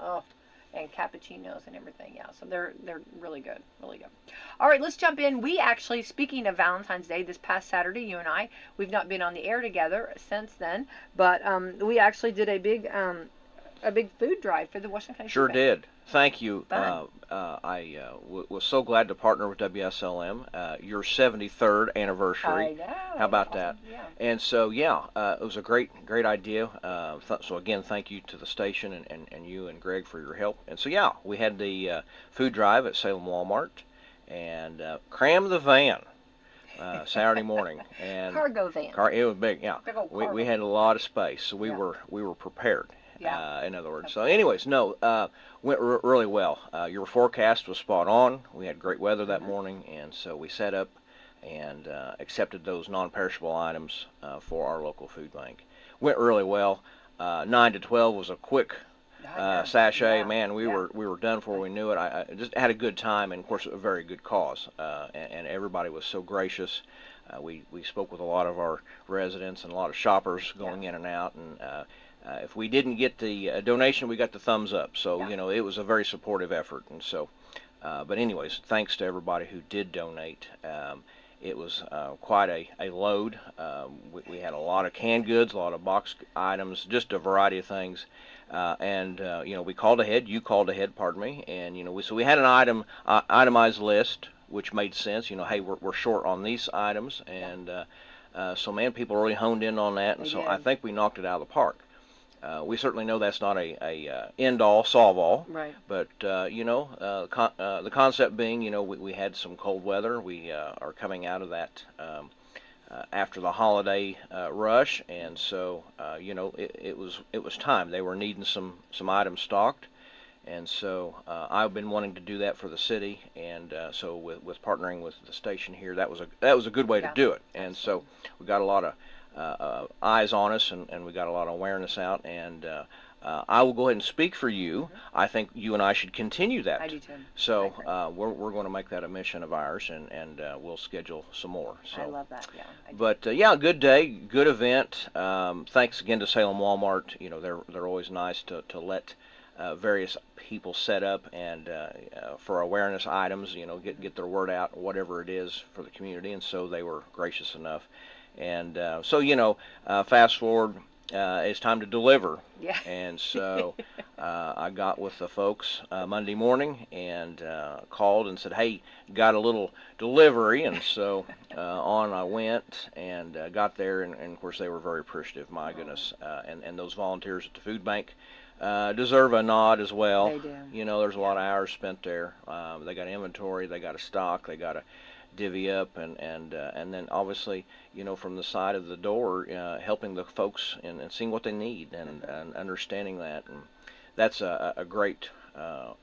Oh, and cappuccinos and everything. Yeah, so they're really good, really good. All right, let's jump in. We actually, speaking of Valentine's Day, this past Saturday, you and I, we've not been on the air together since then, but we actually did a big food drive for the Washington County Food Sure Bank. did. Thank you. Fun. I was so glad to partner with WSLM. Your 73rd I anniversary. know. How Isn't that about that? awesome? Yeah. And so, yeah, it was a great idea. So again, thank you to the station and you and Greg for your help. And so, yeah, we had the food drive at Salem Walmart and crammed the van Saturday morning. And Cargo van. it was big, yeah. Big old We cargo. had a lot of space, so we Yeah. were prepared. Yeah. In other words. So, anyways, no, went really well. Your forecast was spot on. We had great weather that morning, and so we set up and accepted those non-perishable items for our local food bank. Went really well. 9 to 12 was a quick sachet. Yeah. Man, we Yeah. were done before we knew it. I just had a good time, and of course, a very good cause. And everybody was so gracious. We spoke with a lot of our residents and a lot of shoppers going in and out, and if we didn't get the donation, we got the thumbs up. So, Yeah. it was a very supportive effort. And so, but anyways, thanks to everybody who did donate. It was quite a load. We had a lot of canned goods, a lot of box items, just a variety of things. And we called ahead. You called ahead, pardon me. And so we had an itemized list, which made sense. Hey, we're short on these items, and so man, people really honed in on that, and They so did. I think we knocked it out of the park. We certainly know that's not a end-all, solve-all, Right. but the concept being, we had some cold weather. We are coming out of that after the holiday rush, and so it was time. They were needing some items stocked, and so I've been wanting to do that for the city, and so with partnering with the station here, that was a good way to do it, and so we got a lot of eyes on us, and we got a lot of awareness out, and I will go ahead and speak for you. I think you and I should continue that. I do too. So we're going to make that a mission of ours, and we'll schedule some more. So. I love that. Yeah. I do. But yeah, good day, good event. Thanks again to Salem Walmart. They're always nice to let various people set up and for awareness items. Get their word out, whatever it is for the community, and so they were gracious enough. And so, fast forward, it's time to deliver. Yeah. And so I got with the folks Monday morning and called and said, hey, got a little delivery. And so on I went and got there. And of course, they were very appreciative. My goodness. And those volunteers at the food bank deserve a nod as well. They do. There's a lot of hours spent there. They got inventory. They got a stock. They got a divvy up, and then obviously from the side of the door helping the folks and seeing what they need and understanding that, and that's a great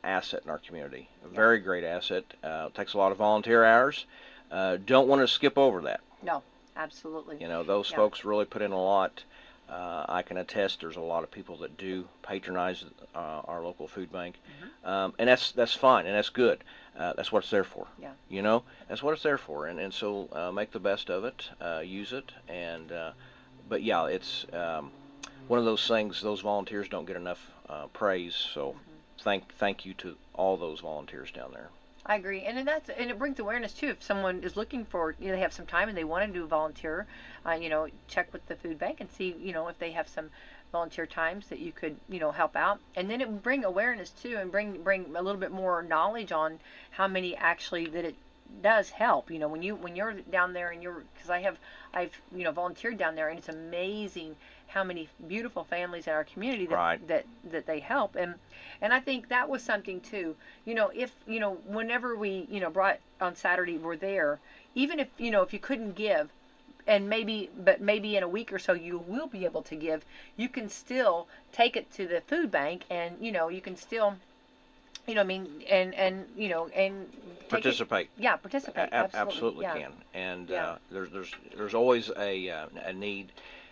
asset in our community, a very great asset. Takes a lot of volunteer hours. Don't want to skip over that. No, absolutely. Those folks really put in a lot. I can attest there's a lot of people that do patronize our local food bank, and that's fine and that's good. That's what it's there for. Yeah. That's what it's there for, and so make the best of it, use it, and but yeah, it's one of those things. Those volunteers don't get enough praise, so thank you to all those volunteers down there. I agree, and it brings awareness too. If someone is looking for, they have some time and they want to do volunteer, check with the food bank and see, if they have some volunteer times that you could, help out, and then it would bring awareness too, and bring a little bit more knowledge on how many actually that it does help. When you're down there and because I've volunteered down there, and it's amazing how many beautiful families in our community that they help, and I think that was something too. If whenever we brought on Saturday we're there, even if if you couldn't give, and maybe in a week or so you will be able to give, you can still take it to the food bank, and you can still and Participate. Participate. Absolutely Yeah. can. And there's always a need.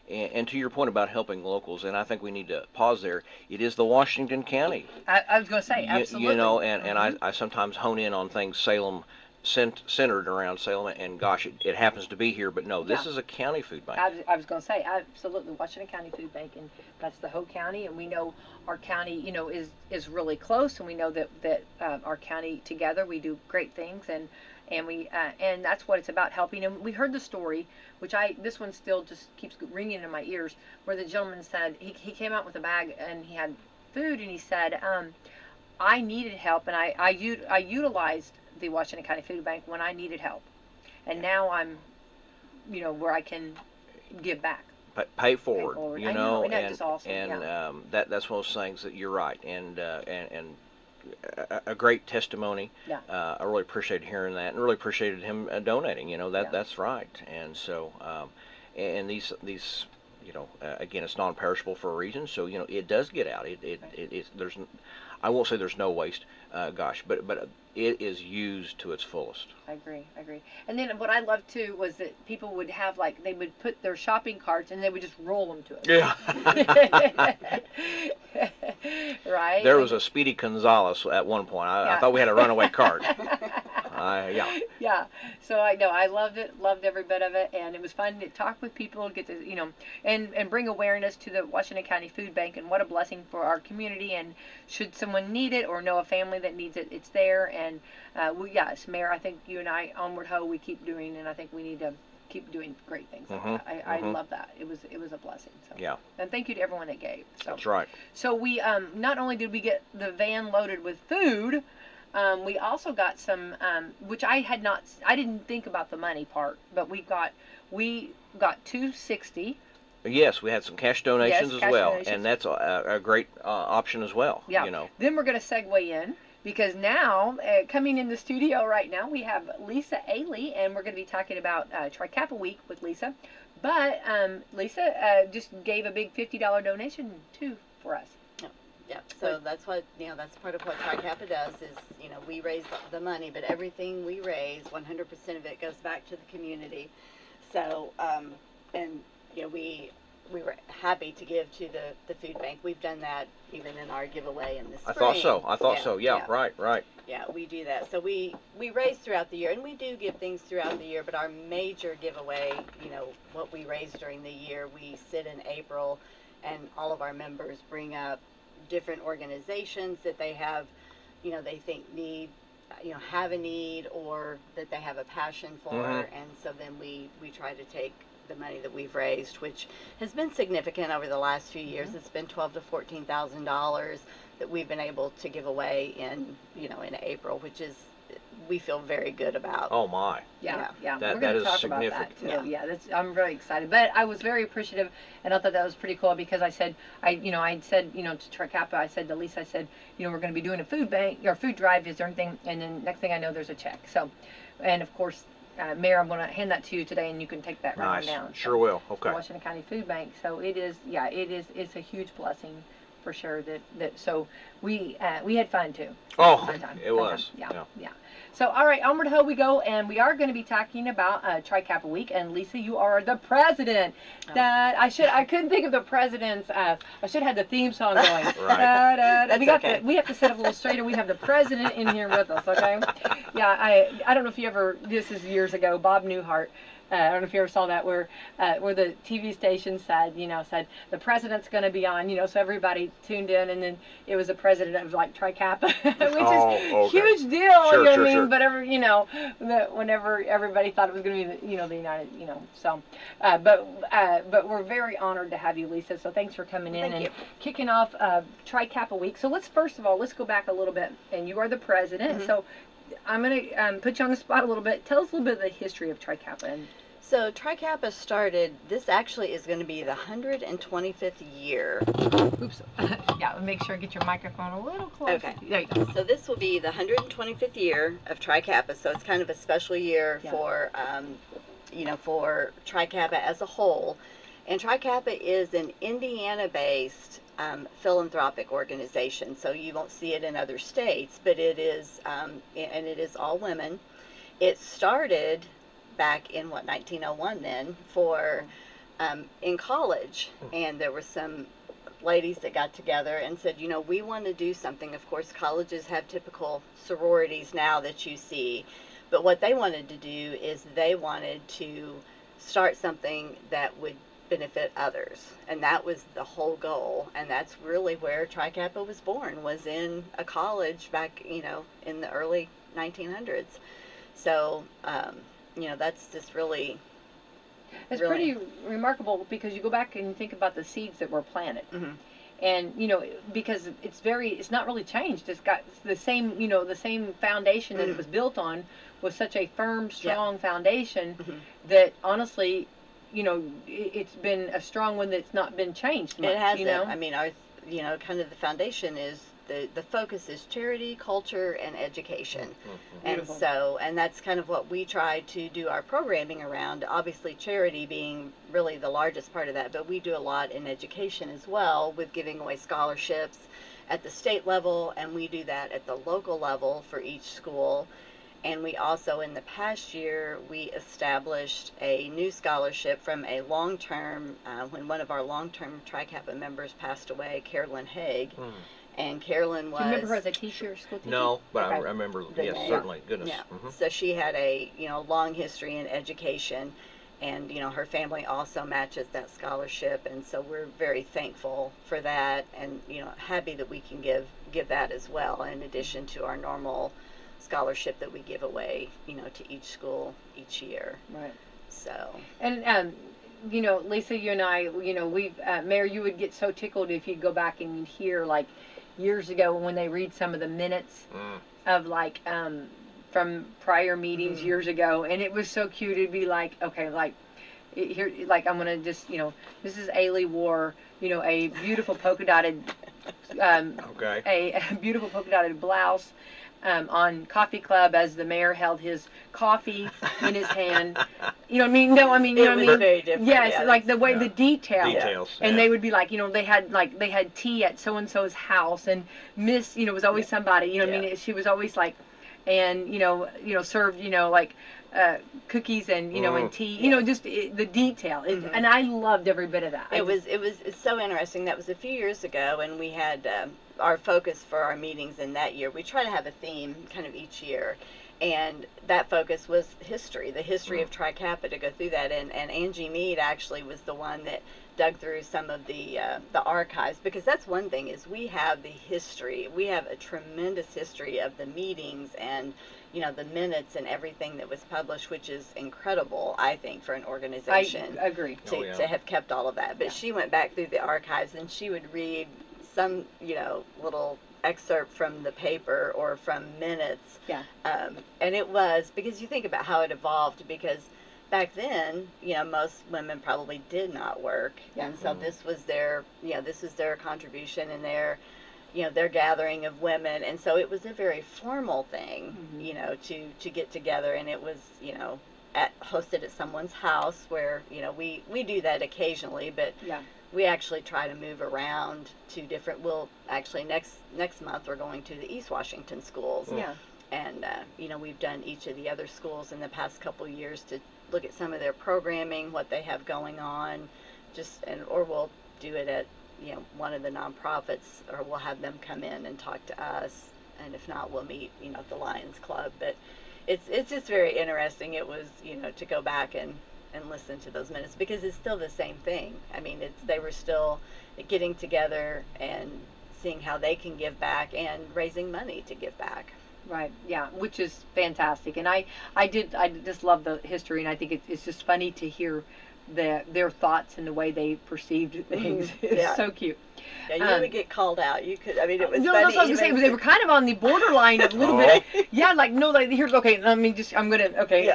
And to your point about helping locals, and I think we need to pause there. It is the Washington County. I was going to say absolutely. And I sometimes hone in on things Salem centered around Salem, and gosh, it happens to be here, but no, this Yeah. is a county food bank. I was going to say, absolutely, Washington County Food Bank, and that's the whole county, and we know our county, is really close, and we know that our county together, we do great things, and that's what it's about, helping. And we heard the story, which this one still just keeps ringing in my ears, where the gentleman said he came out with a bag and he had food, and he said, I needed help, and I utilized the Washington County Food Bank when I needed help, and now I'm, where I can give back. Pay forward, I know, and that's just awesome. and Yeah. that's one of those things that you're right, and a great testimony. Yeah. I really appreciated hearing that, and really appreciated him donating. That's right, and so and these again, it's non-perishable for a reason, so it does get out. There's, I won't say there's no waste, gosh, but it is used to its fullest. I agree. And then what I loved too was that people would have, like, they would put their shopping carts and they would just roll them to it. Yeah. Right? There was a Speedy Gonzales at one point. I thought we had a runaway cart. Yeah. Yeah. So I loved it, loved every bit of it, and it was fun to talk with people, get to, and bring awareness to the Washington County Food Bank, and what a blessing for our community. And should someone need it or know a family that needs it, it's there. And yes, Mayor, I think you and I, Onward Ho, we keep doing, and I think we need to keep doing great things like that. I love that. It was a blessing. So. Yeah. And thank you to everyone that gave. So. That's right. So we not only did we get the van loaded with food, we also got some, which I didn't think about the money part, but we got $260. Yes, we had some cash donations as well, donations. and that's a great option as well. Yeah. Then we're going to segue in, because now, coming in the studio right now, we have Lisa Ailey, and we're going to be talking about Tri-Kappa Week with Lisa. But Lisa just gave a big $50 donation too for us. Yeah, so that's what, that's part of what Tri-Kappa does is, we raise the money, but everything we raise, 100% of it goes back to the community. So, we were happy to give to the food bank. We've done that even in our giveaway in the spring. I thought so. Yeah. Right. Yeah, we do that. So we raise throughout the year, and we do give things throughout the year, but our major giveaway, what we raise during the year, we sit in April, and all of our members bring up different organizations that they have, they think need, have a need, or that they have a passion for, and so then we try to take the money that we've raised, which has been significant over the last few years. It's been $12,000 to $14,000 that we've been able to give away in April, which is, we feel very good about. Oh my. Yeah. That We're going to is talk significant. about that too. Yeah, I'm very excited. But I was very appreciative, and I thought that was pretty cool, because I said to Tri-Kappa, I said to Lisa, I said, we're going to be doing a food bank or food drive. Is there anything? And then next thing I know, there's a check. So, and of course, Mayor, I'm going to hand that to you today, and you can take that right down. Sure will. Okay. Washington County Food Bank. So it's a huge blessing for sure. So we had fun too. Oh, Fun it was. Yeah. So, all right, onward ho we go, and we are going to be talking about Tri-Kappa Week. And Lisa, you are the president. Oh. I couldn't think of the president's. I should have had the theme song going. Right. We have to set up a little straighter. We have the president in here with us. Okay. Yeah. I don't know if you ever. This is years ago. Bob Newhart. I don't know if you ever saw that, where the TV station said the president's going to be on, so everybody tuned in, and then it was the president of like Tri-Kappa, which is huge deal, Sure, what I mean? sure. But whenever everybody thought it was going to be the United, so, but we're very honored to have you, Lisa. So thanks for coming in and kicking off Tri-Kappa Week. So let's go back a little bit, and you are the president, so. I'm going to put you on the spot a little bit. Tell us a little bit of the history of Tri-Kappa. So Tri-Kappa started, this actually is going to be the 125th year. Oops. Yeah, make sure to get your microphone a little closer. Okay. There you go. So this will be the 125th year of Tri-Kappa. So it's kind of a special year for, for Tri-Kappa as a whole. And Tri-Kappa is an Indiana-based philanthropic organization, so you won't see it in other states, but it is, and it is all women. It started back in 1901 then for in college, and there were some ladies that got together and said, we want to do something. Of course, colleges have typical sororities now that you see, But what they wanted to do is they wanted to start something that would benefit others, and that was the whole goal. And that's really where Tri Kappa was born, was in a college back, in the early 1900s. So, that's just really, It's really pretty remarkable, because you go back and you think about the seeds that were planted. Mm-hmm. And because it's not really changed. It's got the same, the same foundation that it was built on, was such a firm, strong foundation that honestly, it's been a strong one that's not been changed much. It hasn't. I mean, our, kind of the foundation is the focus is charity, culture, and education. Beautiful. And that's kind of what we try to do our programming around. Obviously, charity being really the largest part of that, but we do a lot in education as well, with giving away scholarships at the state level, and we do that at the local level for each school. And we also, in the past year, we established a new scholarship from a long-term, when one of our long-term Tri Kappa members passed away, Carolyn Haig. And Carolyn was... Do you remember her as a teacher, school teacher? No, but Okay. I remember, The yes, name. certainly, goodness. Yeah. So she had a, long history in education, and, her family also matches that scholarship, and so we're very thankful for that, and, happy that we can give that as well, in addition to our normal scholarship that we give away, to each school each year. Right. So... And, Lisa, you and I, we've, Mayor, you would get so tickled if you'd go back and you'd hear, like, years ago when they read some of the minutes of, like, from prior meetings years ago, and it was so cute. It'd be like, okay, like, here, like, I'm gonna just, Mrs. Ailey wore, a beautiful polka dotted, a beautiful polka dotted blouse. On Coffee Club, as the mayor held his coffee in his hand. You know what I mean? No, I mean, you know what I mean? Very different. Yes, yeah. like the way, the details. And yeah. they would be like, they had tea at so-and-so's house, and Miss, was always somebody, what I mean? She was always like, and, served, like, cookies and, and tea, just the detail. And I loved every bit of that. It's so interesting. That was a few years ago, and we had our focus for our meetings in that year. We try to have a theme kind of each year, and that focus was history, the history of Tri Kappa, to go through that. And Angie Mead actually was the one that dug through some of the archives, because that's one thing, is we have the history. We have a tremendous history of the meetings and the minutes and everything that was published, which is incredible, I think, for an organization. I agree. To have kept all of that. But she went back through the archives, and she would read some, little excerpt from the paper or from minutes. Yeah. And it was, because you think about how it evolved, because back then, most women probably did not work. Yeah. And so this was their, contribution and their gathering of women. And so it was a very formal thing, to get together. And it was, hosted at someone's house, where, we do that occasionally, but we actually try to move around to different, actually next month we're going to the East Washington schools. Yeah. And, we've done each of the other schools in the past couple years to look at some of their programming, what they have going on, or we'll do it at, one of the nonprofits, or we'll have them come in and talk to us. And if not, we'll meet, at the Lions Club. But it's just very interesting. It was, to go back and listen to those minutes, because it's still the same thing. I mean, they were still getting together and seeing how they can give back and raising money to give back. Right. Yeah, which is fantastic. And I just love the history, and I think it's just funny to hear their thoughts and the way they perceived things. It's so cute. Yeah, you would get called out. You could. I mean, it was. No, funny. that's what I was gonna say. They were kind of on the borderline of a little bit. Yeah, like no, like here's okay.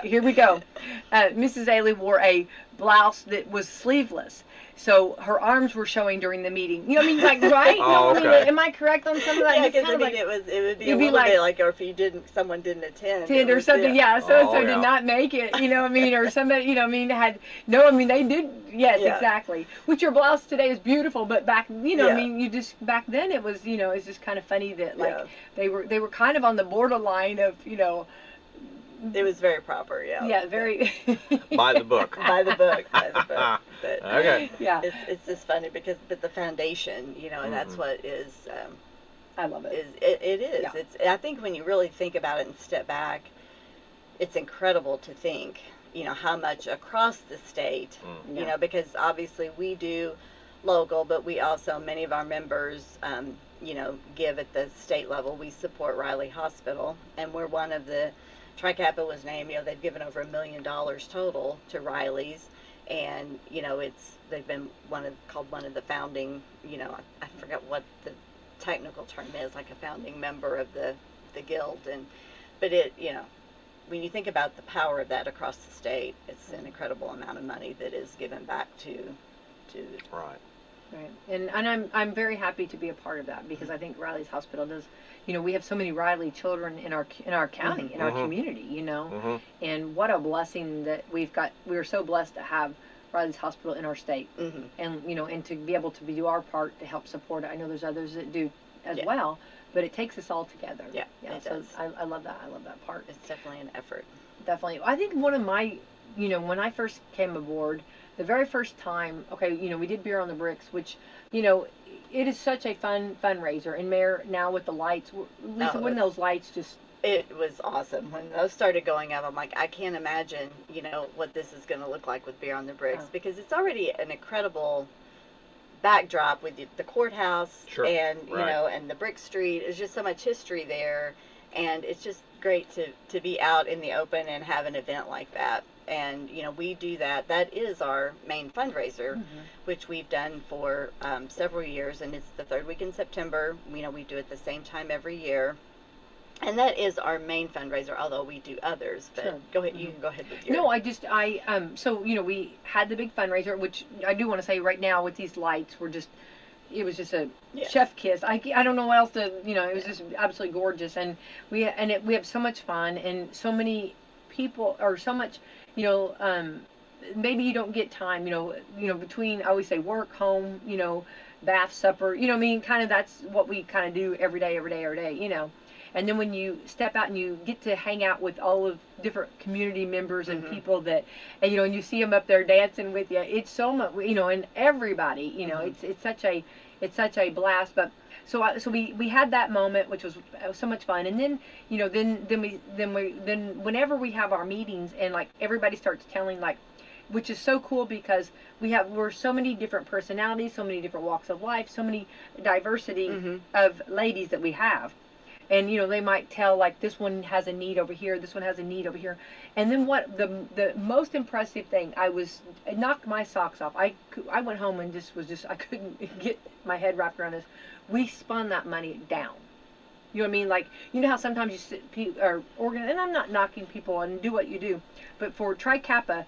Here we go. Mrs. Ailey wore a blouse that was sleeveless, so her arms were showing during the meeting. You know what I mean? Like, right? Am I correct on some of that? Yeah, because it would be a little bit like, or if someone didn't attend or something. Yeah, so did not make it. You know what I mean? Or somebody, they did. Yes, exactly. Which your blouse today is beautiful, but back, I mean, back then it was, it's just kind of funny that they were kind of on the borderline of, It was very proper, yeah. Yeah, very. By the book. By the book. But, okay. Yeah. It's just funny because, but the foundation, and that's what is. I love it. It is. Yeah. I think when you really think about it and step back, it's incredible to think, how much across the state, Yeah. because obviously we do local, but we also, many of our members, give at the state level. We support Riley Hospital, and we're one of the, TriCappa was named, they've given over $1 million total to Riley's, and, they've been called one of the founding, I forget what the technical term is, like a founding member of the guild, but when you think about the power of that across the state, it's an incredible amount of money that is given back to Right. Right, and I'm very happy to be a part of that, because I think Riley's Hospital does, we have so many Riley children in our county, in our community, and what a blessing that we've got. We are so blessed to have Riley's Hospital in our state, and and to be able to do our part to help support it. I know there's others that do as well, but it takes us all together. Yeah, it does. I love that. I love that part. It's definitely an effort. Definitely. I think one of my, when I first came aboard, the very first time, we did Beer on the Bricks, which, it is such a fun fundraiser. And Mayor, now with the lights, Lisa, when those lights just... It was awesome. When those started going up, I'm like, I can't imagine, what this is going to look like with Beer on the Bricks, because it's already an incredible backdrop with the courthouse, and, and the Brick Street. There's just so much history there, and it's just great to be out in the open and have an event like that. And we do that. That is our main fundraiser, which we've done for several years, and it's the third week in September. We do it the same time every year, and that is our main fundraiser. Although we do others, but go ahead. You can go ahead with your. No, so we had the big fundraiser, which I do want to say right now with these lights, it was just a chef kiss. I don't know what else to, it was just absolutely gorgeous, and we have so much fun, and so many people, or so much, maybe you don't get time, between, I always say, work, home, bath, supper, kind of, that's what we kind of do every day, and then when you step out and you get to hang out with all of different community members and people that, and you see them up there dancing with you, it's so much, and everybody, it's such a blast. But so we had that moment, which was so much fun, and then then whenever we have our meetings and like everybody starts telling, like, which is so cool, because we're so many different personalities, so many different walks of life, so many diversity of ladies that we have. And they might tell, like, this one has a need over here, this one has a need over here. And then what the most impressive thing, it knocked my socks off. I went home and I couldn't get my head wrapped around this. We spun that money down. You know what I mean? Like, how sometimes you sit, and I'm not knocking people and do what you do, but for TriCappa,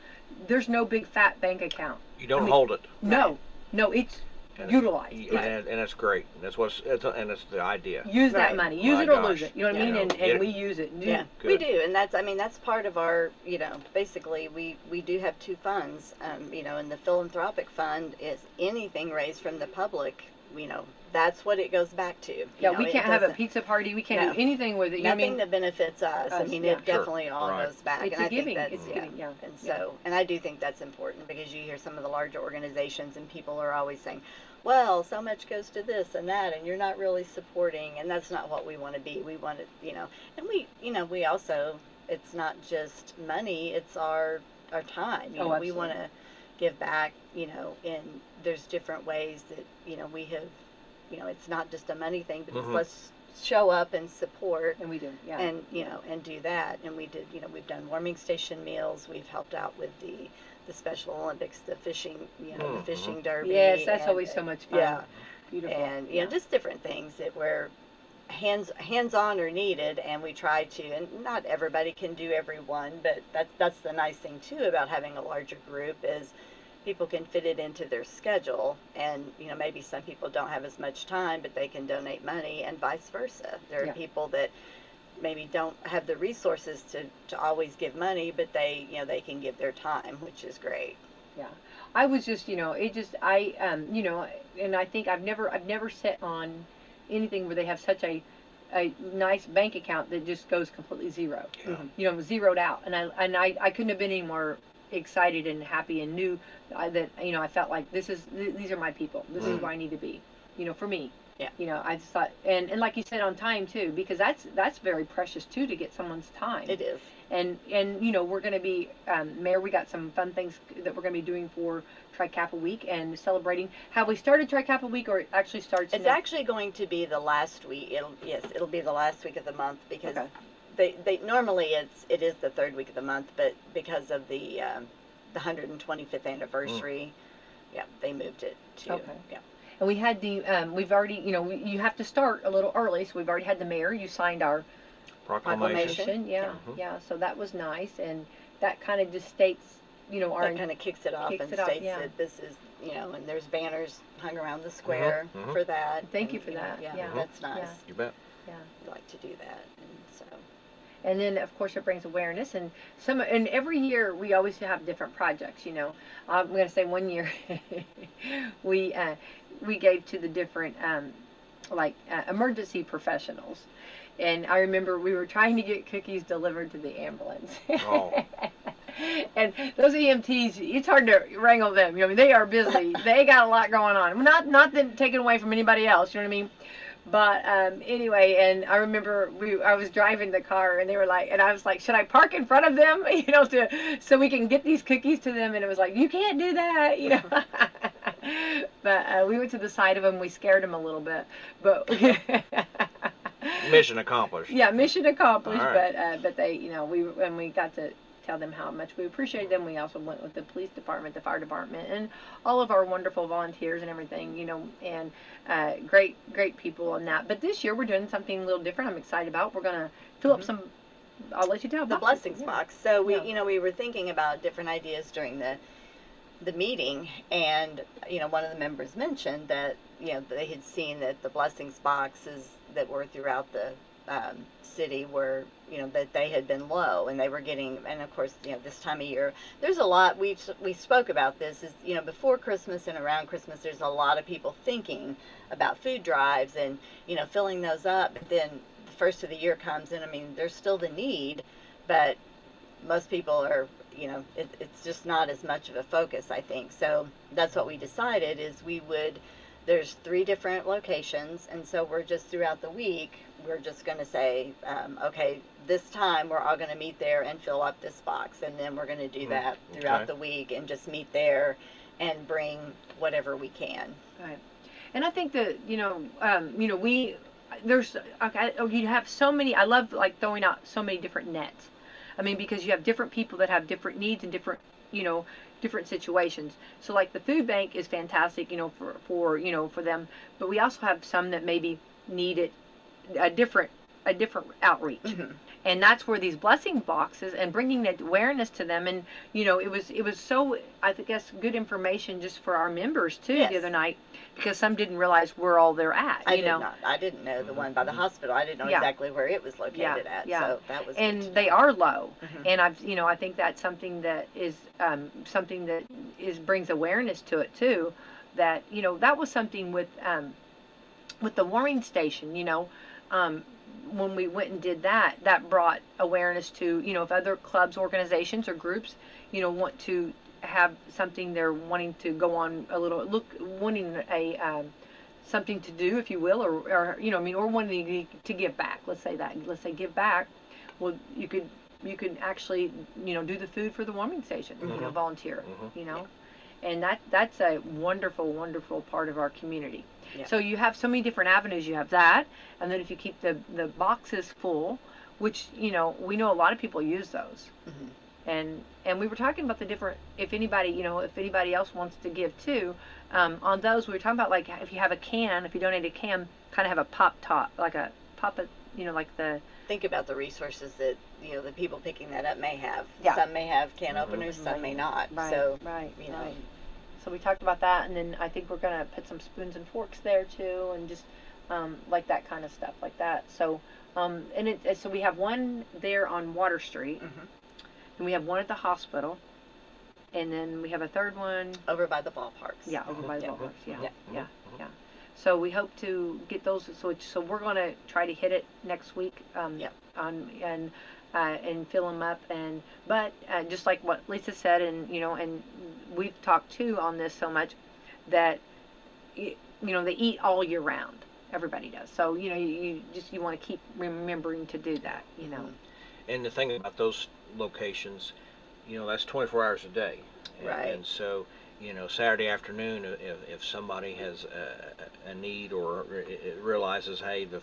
there's no big fat bank account. You don't hold it. No, it's utilized. And it's great. That's it's the idea. Use that money. Use it or lose it. You know what I mean? And we use it. We do, and that's part of our, basically we do have two funds, and the philanthropic fund is anything raised from the public, that's what it goes back to. We can't have a pizza party. We can't do anything with it. Nothing that benefits us. It definitely all goes back. It's and giving. I think that's, giving. And so, and I do think that's important, because you hear some of the larger organizations and people are always saying, well, so much goes to this and that, and you're not really supporting, and that's not what we want to be. We want to, and we also, it's not just money, it's our time. We want to give back, and there's different ways that, we have, it's not just a money thing, but it's let's show up and support. And we do, and and do that. And we did, we've done warming station meals. We've helped out with the Special Olympics, the fishing, the fishing derby. Yes, that's always so much fun. Yeah, beautiful. And just different things that where hands-on are needed, and we try to. And not everybody can do every one, but that's the nice thing too about having a larger group is people can fit it into their schedule, and maybe some people don't have as much time, but they can donate money, and vice versa. There are people that maybe don't have the resources to always give money, but they can give their time, which is great. I was just and I think I've never sat on anything where they have such a nice bank account that just goes completely zero. Zeroed out, and I couldn't have been any more excited and happy, and knew that I felt like these are my people. This is where I need to be. For me, Yeah. You know, I just thought, and like you said, on time too, because that's very precious too, to get someone's time. It is. And you know, we're going to be, Mayor, we got some fun things that we're going to be doing for Tri-Kappa Week and celebrating. Have we started Tri-Kappa Week, or it actually starts? It's actually going to be the last week. It'll be the last week of the month, because they normally it is the third week of the month, but because of the 125th anniversary, yeah, they moved it to yeah. And we had we've already, you know, you have to start a little early, so we've already had the mayor. You signed our proclamation. Yeah, yeah. So that was nice, and that kind of just states, you know, that kind of kicks it off and states that this is, you know, and there's banners hung around the square for that. Thank you for that. Yeah, that's nice. Yeah. You bet. Yeah, we like to do that, and so. And then, of course, it brings awareness, and every year we always have different projects. You know, I'm going to say one year we gave to the different emergency professionals, and I remember we were trying to get cookies delivered to the ambulance. Oh. And those EMTs, it's hard to wrangle them. You know, I mean, they are busy. They got a lot going on. Not that taken away from anybody else. You know what I mean? But anyway, and I remember I was driving the car, and they were like, and I was like, should I park in front of them, you know, so we can get these cookies to them? And it was like, you can't do that, you know. But we went to the side of them. We scared them a little bit, but mission accomplished. Yeah, mission accomplished. Right. But they, you know, we got to tell them how much we appreciate them. We also went with the police department, the fire department, and all of our wonderful volunteers and everything, you know, and great people on that. But this year we're doing something a little different. I'm excited about. We're going to fill up some, I'll let you tell the about blessings box. So we were thinking about different ideas during the meeting, and you know, one of the members mentioned that, you know, they had seen that the blessings boxes that were throughout the city were, you know, that they had been low, and they were getting, and of course, you know, this time of year there's a lot, we spoke about this, is, you know, before Christmas and around Christmas there's a lot of people thinking about food drives and, you know, filling those up. But then the first of the year comes, and I mean, there's still the need, but most people are, you know, it's just not as much of a focus, I think. So that's what we decided, is there's 3 different locations, and so we're just throughout the week, we're just going to say, okay, this time we're all going to meet there and fill up this box, and then we're going to do that throughout the week and just meet there and bring whatever we can. Right. And I think that, you know, you have so many, I love like throwing out so many different nets. I mean, because you have different people that have different needs and different, you know, different situations. So like the food bank is fantastic, you know, for them, but we also have some that maybe need a different outreach. And that's where these blessing boxes and bringing that awareness to them, and you know, it was so, I guess, good information just for our members too. The other night, because some didn't realize where all they're at. I didn't know the one by the hospital. I didn't know exactly where it was located at. So that was they are low, and I think that's something that is brings awareness to it too. That, you know, that was something with the warming station, you know. When we went and did that brought awareness to, you know, if other clubs, organizations, or groups, you know, want to have something they're wanting to go on wanting something to do, if you will, or you know, I mean, or wanting to give back. Let's say give back. Well, you could actually, you know, do the food for the warming station, you know, volunteer, you know, and that's a wonderful part of our community. Yeah. So you have so many different avenues. You have that, and then if you keep the boxes full, which, you know, we know a lot of people use those, and we were talking about the different, if anybody else wants to give too, on those we were talking about, like, if you have a can, if you donate a can, kind of have a pop top, like a pop, you know, like the. Think about the resources that, you know, the people picking that up may have. Some may have can openers, some may not. Right. So you know. So we talked about that, and then I think we're going to put some spoons and forks there too, and just like that kind of stuff like that. So so we have one there on Water Street, and we have one at the hospital, and then we have a third one over by the ballparks. Yeah, over by the ballparks. Yeah. So we hope to get those. So we're going to try to hit it next week. And fill them up, but just like what Lisa said, and you know, and we've talked too on this so much, that you know, they eat all year round. Everybody does. So you just you want to keep remembering to do that. And the thing about those locations, that's 24 hours a day. Right. And so, Saturday afternoon, if somebody has a need or it realizes, hey, the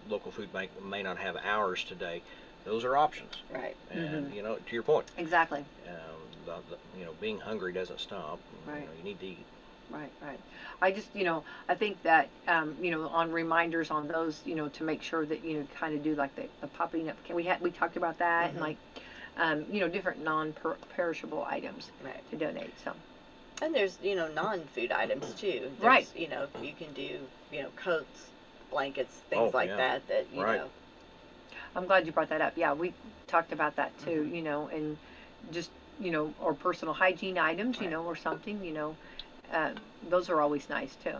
local food bank may not have hours today, those are options. Right. And, to your point. Exactly. Being hungry doesn't stop. Right. You need to eat. Right. I just, I think that, on reminders on those, to make sure that, kind of do like the popping up. We talked about that, and like, different non-perishable items Right. to donate. So. And there's, non-food items too. There's, Right. You can do, coats, blankets, things Oh, like yeah. that, you Right. know. I'm glad you brought that up. Yeah, we talked about that too, and just, or personal hygiene items, Right. or something, those are always nice too.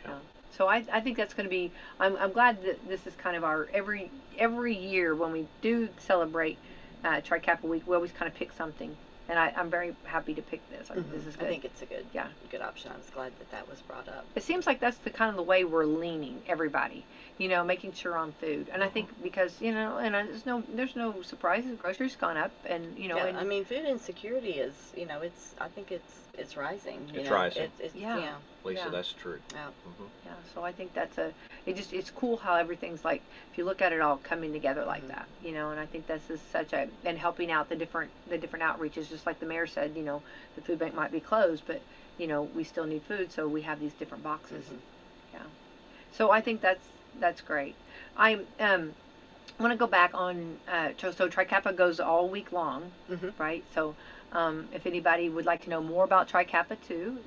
Yeah. So I think that's going to be, I'm glad that this is kind of our, every year when we do celebrate Tri-Kappa Week, we always kind of pick something. And I'm very happy to pick this. I think this is good. I think it's a good Yeah. good option. I was glad that was brought up. It seems like that's the kind of the way we're leaning, everybody, making sure on food. And I think because, and there's no surprises. Groceries gone up, and Yeah, and I mean, food insecurity is, I think it's rising. It's rising. Yeah. Lisa, Yeah. that's true. Yeah. yeah. So I think that's it's cool how everything's like, if you look at it all coming together like that, and I think this is and helping out the different outreaches, just like the mayor said, the food bank might be closed, but we still need food, so we have these different boxes. Yeah. So I think that's great. I want to go back on so Tri-Kappa goes all week long, right? So if anybody would like to know more about Tri-Kappa too,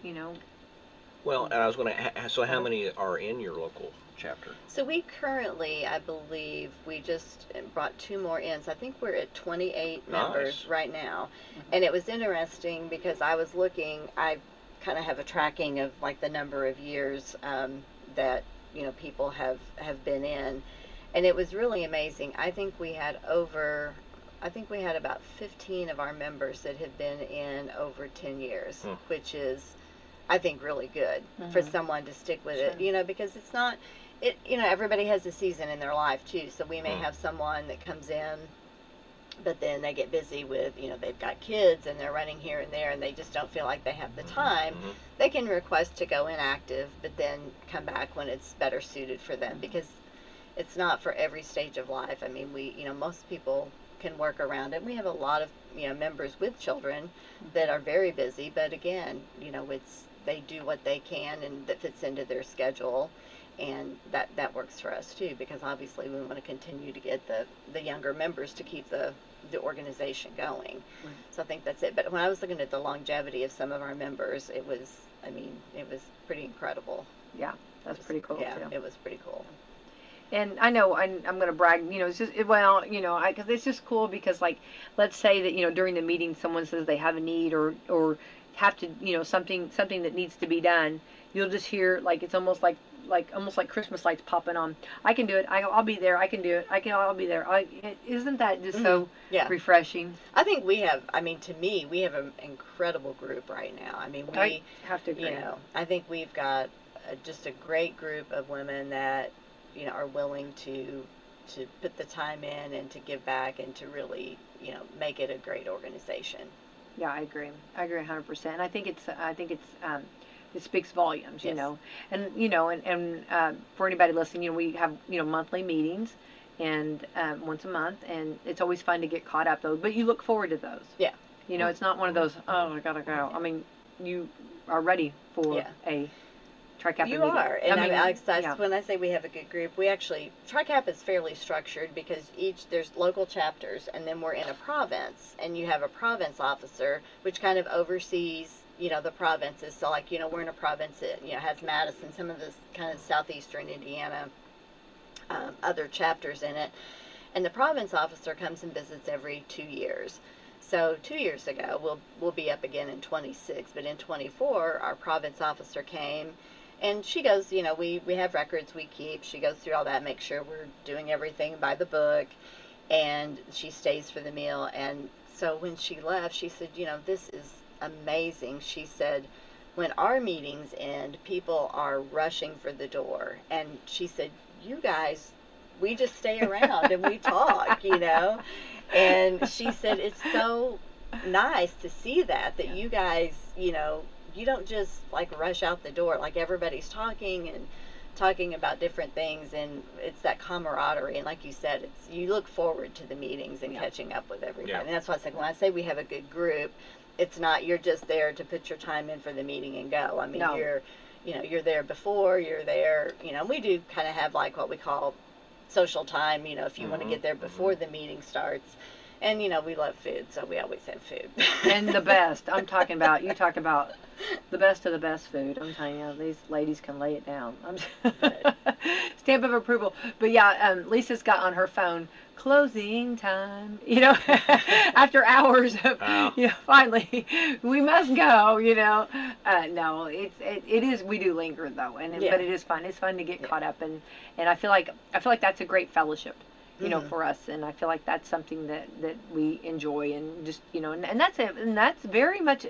Well, and I was going to. So, how many are in your local chapter? So we currently, I believe, we just brought 2 more in. So I think we're at 28 members right now. And it was interesting because I was looking. I kind of have a tracking of like the number of years that people have been in, and it was really amazing. I think we had about 15 of our members that have been in over 10 years, which is, I think, really good for someone to stick with it, because it's not, everybody has a season in their life too. So we may have someone that comes in, but then they get busy with, they've got kids and they're running here and there and they just don't feel like they have the time. They can request to go inactive, but then come back when it's better suited for them, because it's not for every stage of life. I mean, most people can work around it. We have a lot of, members with children that are very busy, but again, they do what they can and that fits into their schedule, and that works for us too, because obviously we want to continue to get the younger members to keep the organization going. So I think that's it. But when I was looking at the longevity of some of our members, it was pretty incredible. Yeah, that's pretty cool Yeah, too. it was pretty cool. And I know I'm going to brag, it's just, because it's just cool because, like, let's say that, during the meeting someone says they have a need or have to, something that needs to be done. You'll just hear, like, it's almost like Christmas lights popping on. I can do it. I'll be there. I can do it. I'll be there. Isn't that just so refreshing? I think to me, we have an incredible group right now. I mean, I have to agree. I think we've got just a great group of women that, are willing to put the time in and to give back and to really, make it a great organization. Yeah, I agree. I agree 100%. I think it speaks volumes, and for anybody listening, we have, monthly meetings, and once a month, and it's always fun to get caught up though. But you look forward to those. Yeah. It's not one of those, oh, I gotta go. I mean, you are ready for a Tri-Kappa You meeting. are, and when I say we have a good group, we actually, Tri-Kappa is fairly structured because there's local chapters, and then we're in a province, and you have a province officer, which kind of oversees, the provinces. So, like, we're in a province that, has Madison, some of the kind of southeastern Indiana, other chapters in it, and the province officer comes and visits every 2 years. So 2 years ago, we'll be up again in 26, but in 24, our province officer came. And she goes, we have records we keep. She goes through all that, make sure we're doing everything by the book, and she stays for the meal. And so when she left, she said, this is amazing. She said, when our meetings end, people are rushing for the door. And she said, you guys, we just stay around and we talk, you know. And she said, it's so nice to see that you guys, you know, you don't just like rush out the door. Like everybody's talking and talking about different things, and it's that camaraderie. And like you said, it's, you look forward to the meetings and catching up with everybody. Yeah. And that's why I said, when I say we have a good group, it's not you're just there to put your time in for the meeting and go. I mean, No. you're, you know, you're there before, you're there, you know. We do kind of have like what we call social time, you know, if you want to get there before the meeting starts. And, you know, we love food, so we always have food. And the best. I'm talking about, you talk about the best of the best food. I'm telling you, these ladies can lay it down. Stamp of approval. But yeah, Lisa's got on her phone, closing time, you know, after hours of, you know, finally, we must go, you know. No, it is, we do linger though, and but it is fun. It's fun to get caught up, and I feel like that's a great fellowship, you know, for us, and I feel like that's something that we enjoy, and just, you know, and that's very much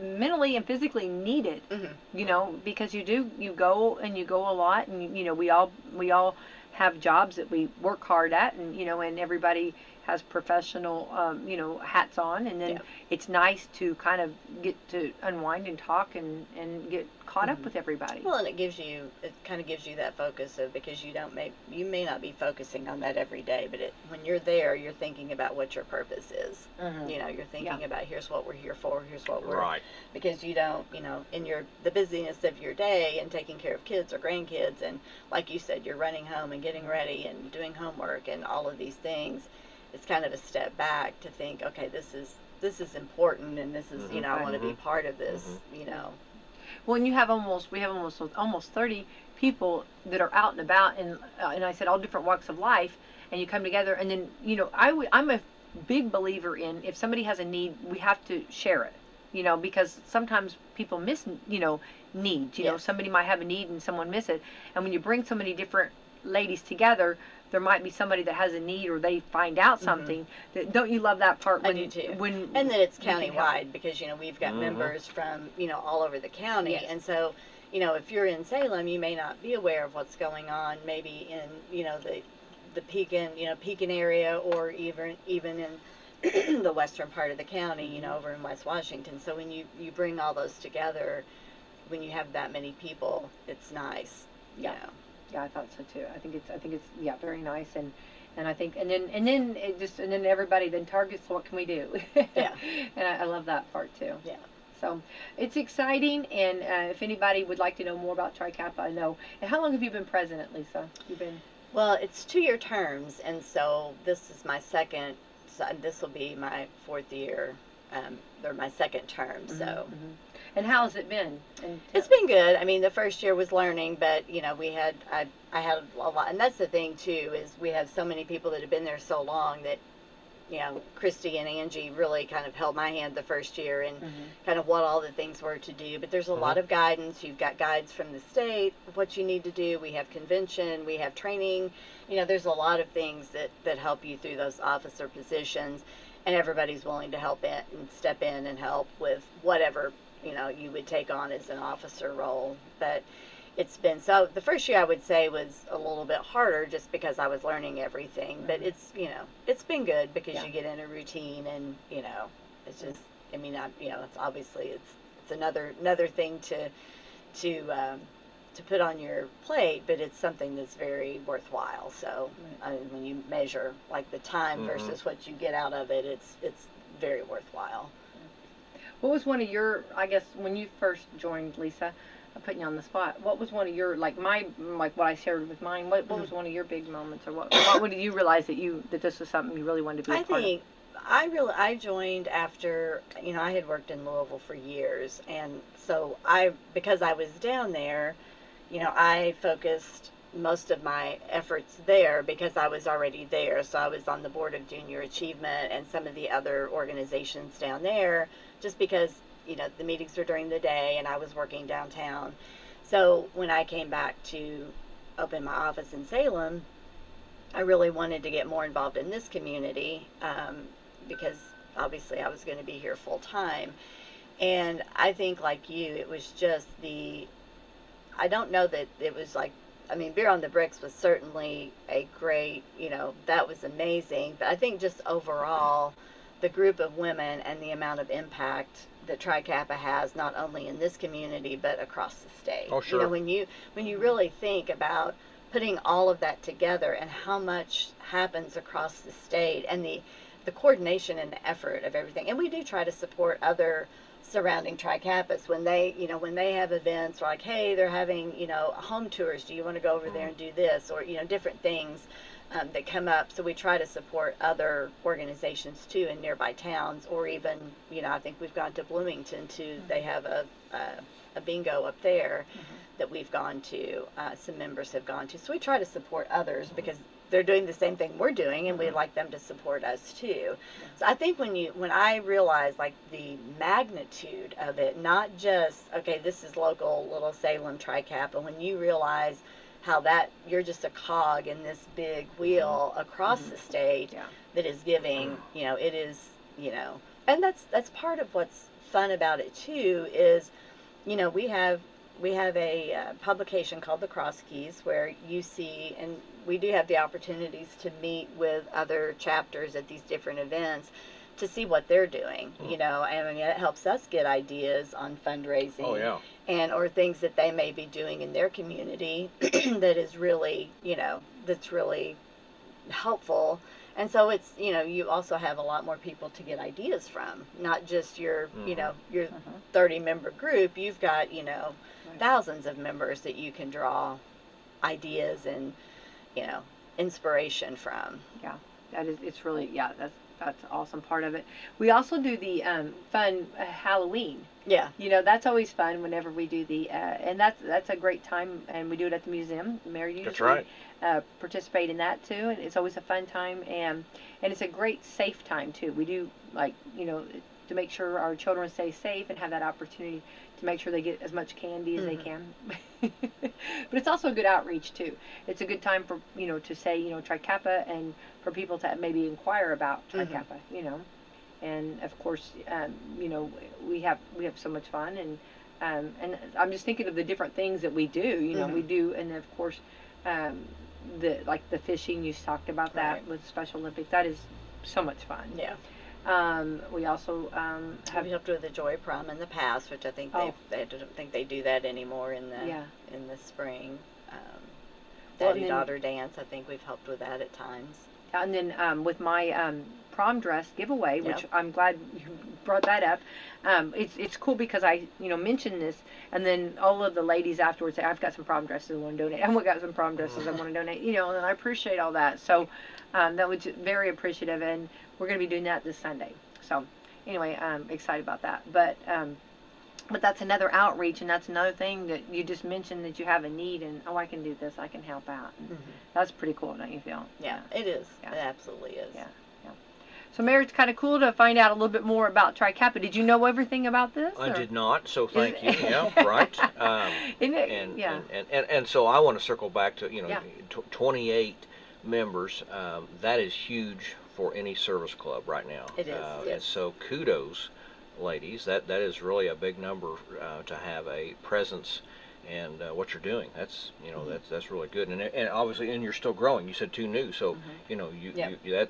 mentally and physically needed, you know, because you go a lot, and you know, we all have jobs that we work hard at, and you know, and everybody has professional you know, hats on, and then it's nice to kind of get to unwind and talk and get caught up with everybody. Well, and it kind of gives you that focus of, because you may not be focusing on that every day, but when you're there, you're thinking about what your purpose is. You know, you're thinking about, here's what we're here for, here's what we're, because you don't, you know, in the busyness of your day and taking care of kids or grandkids, and like you said, you're running home and getting ready and doing homework and all of these things. It's kind of a step back to think, okay, this is important, and this is, you know, I want to be part of this, you know. Well, and we have almost 30 people that are out and about, and I said all different walks of life, and you come together, and then, you know, I'm a big believer in, if somebody has a need, we have to share it, you know, because sometimes people miss, you know, needs, you know, somebody might have a need and someone miss it, and when you bring so many different ladies together, there might be somebody that has a need, or they find out something. Don't you love that part? I do too. And that it's countywide, because, you know, we've got members from, you know, all over the county. And so, you know, if you're in Salem, you may not be aware of what's going on, maybe in, you know, the Pekin area, or even in the western part of the county, you know, over in West Washington. So when you bring all those together, when you have that many people, it's nice. You know. Yeah, I thought so too. I think it's very nice, and I think and then everybody then targets, what can we do? And I love that part too. Yeah. So it's exciting, and if anybody would like to know more about Tri Kappa, I know. And how long have you been president, Lisa? You've been. Well, it's 2-year terms, and so this is my second. So this will be my 4th year, or my second term. So. And how has it been? It's been good. I mean, the first year was learning, but, you know, I had a lot, and that's the thing too, is we have so many people that have been there so long that, you know, Christy and Angie really kind of held my hand the first year, and kind of what all the things were to do. But there's a lot of guidance. You've got guides from the state of what you need to do. We have convention, we have training. You know, there's a lot of things that help you through those officer positions, and everybody's willing to help in and step in and help with whatever, you know, you would take on as an officer role. But it's been, so the first year I would say was a little bit harder, just because I was learning everything. But it's, you know, it's been good, because you get in a routine, and, you know, it's just, I mean, you know, it's obviously it's another thing to put on your plate, but it's something that's very worthwhile. So I mean, when you measure like the time versus what you get out of it, it's very worthwhile. What was one of your, I guess, when you first joined, Lisa, I'm putting you on the spot, what was one of your, like what I shared with mine, what was one of your big moments, or what did you realize that this was something you really wanted to be a part of? I joined after, you know, I had worked in Louisville for years, and so because I was down there, you know, I focused most of my efforts there because I was already there. So I was on the board of Junior Achievement and some of the other organizations down there, just because, you know, the meetings were during the day and I was working downtown. So when I came back to open my office in Salem, I really wanted to get more involved in this community, because obviously I was going to be here full time. And I think, like you, it was just I don't know that it was like, I mean, Beer on the Bricks was certainly a great, that was amazing. But I think just overall, the group of women and the amount of impact that Tri Kappa has, not only in this community, but across the state. Oh, sure. When you really think about putting all of that together and how much happens across the state, and the coordination and the effort of everything. And we do try to support other surrounding Tri Kappas when they have events, like, hey, they're having, home tours. Do you want to go over there and do this? Or, different things that come up. So we try to support other organizations too in nearby towns, or even, I think we've gone to Bloomington too. They have a bingo up there that we've gone to. Some members have gone to. So we try to support others because they're doing the same thing we're doing, and we'd like them to support us too. So I think when I realized, like, the magnitude of it, not just, okay, this is local little Salem Tri Kappa, when you realize how that you're just a cog in this big wheel across the state that is giving, it is, and that's part of what's fun about it too, is, we have a publication called the Cross Keys, where you see, and we do have the opportunities to meet with other chapters at these different events to see what they're doing. I mean, it helps us get ideas on fundraising. Oh, yeah. Or things that they may be doing in their community that is really, that's really helpful. And so it's, you also have a lot more people to get ideas from, not just your, your 30-member group. You've got, thousands of members that you can draw ideas and, inspiration from. Yeah, it's really, that's an awesome part of it. We also do the fun Halloween. Yeah. That's always fun whenever we do the, and that's a great time, and we do it at the museum. Mary usually That's right. Participate in that too, and it's always a fun time, and it's a great safe time too. We do, like, to make sure our children stay safe and have that opportunity to make sure they get as much candy as they can. But it's also a good outreach too. It's a good time for, to say, Tri Kappa, and for people to maybe inquire about Tri Kappa, and of course, we have so much fun, and I'm just thinking of the different things that we do. We do, and of course, the fishing, you talked about that with Special Olympics. That is so much fun. Yeah. We also have we helped with the Joy Prom in the past, which I think I don't think they do that anymore in the spring. Daddy-daughter dance, I think we've helped with that at times. And then with my prom dress giveaway, which I'm glad you brought that up. It's cool because I mentioned this, and then all of the ladies afterwards say, I've got some prom dresses I want to donate. I've got some prom dresses I want to donate. And I appreciate all that. So that was very appreciative, and we're going to be doing that this Sunday. So anyway, I'm excited about that. But that's another outreach, and that's another thing that you just mentioned, that you have a need, and I can do this, I can help out. That's pretty cool, don't you feel? Yeah, it is. Yeah. It absolutely is. Yeah. So, Mary, it's kind of cool to find out a little bit more about Tri Kappa. Did you know everything about this? I did not, so thank you. Yeah, right. And so I want to circle back to 28 members. That is huge for any service club right now. It is. Yes. And so kudos, ladies. That is really a big number to have a presence. And what you're doing, that's that's really good. And obviously, and you're still growing. You said 2 new, so